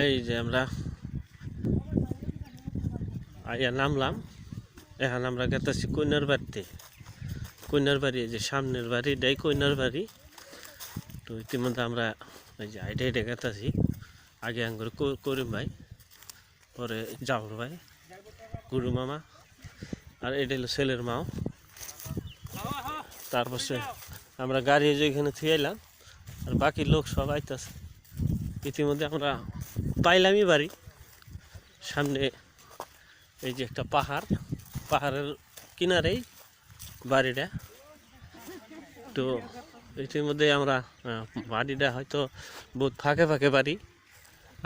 এই যে আমরা আইয়া নামলাম, এখন আমরা গেতেছি কইনার বাড়িতে। কইনার বাড়ি, এই যে সামনের বাড়ি, এটাই কইনার বাড়ি। তো ইতিমধ্যে আমরা এই যে হাইটে হাইটে গেতেছি। আগে আঙ্গুর করিম ভাই, পরে জাফর ভাই, গুরু মামা, আর এটা হলো ছেলের মাও। তারপরে আমরা গাড়ি যেখানে থুয়াইলাম, আর বাকি লোক সব আইতেছে। ইতিমধ্যে আমরা পাইলামই বাড়ি। সামনে এই যে একটা পাহাড়, পাহাড়ের কিনারেই বাড়িটা। তো ইতিমধ্যে আমরা বাড়িটা হয়তো বহুত ফাঁকে ফাঁকে বাড়ি,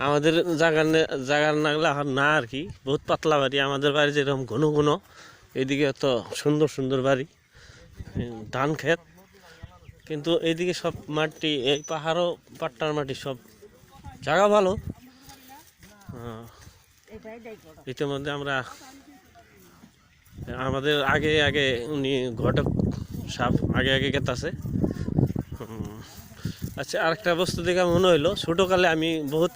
আমাদের জায়গার নাগলা না আর কি, বহুত পাতলা বাড়ি। আমাদের বাড়ি যেরকম ঘন ঘন, এইদিকে তো সুন্দর সুন্দর বাড়ি, ধান ক্ষেত। কিন্তু এইদিকে সব মাটি, এই পাহাড়ও পাট্টার মাটি, সব জায়গা ভালো। ইতিমধ্যে আমরা আমাদের আগে আগে উনি ঘটক সাপ আগে আগে গেতাছে। আচ্ছা, আরেকটা বস্তু দেখে মনে হইলো, ছোটোকালে আমি বহুত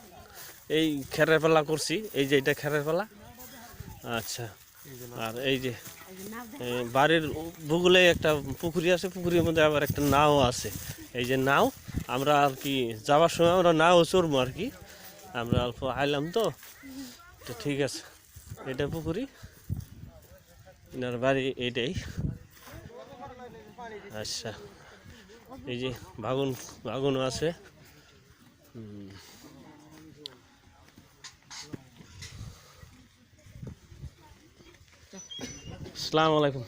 এই খেরের পালা করছি। এই যে এটা খেরের পালা। আচ্ছা, আর এই যে বাড়ির ভূগোলে একটা পুকুরি আছে, পুকুরের মধ্যে আবার একটা নাও আছে। এই যে নাও, আমরা আর কি যাওয়ার সময় আমরা নাও চড়বো আর কি। আমরা অল্প আইলাম তো, তো ঠিক আছে। এটা পুকুরি, এনার বাড়ি এইটাই। আচ্ছা, এই যে বাগুনও আছে। আসসালামু আলাইকুম।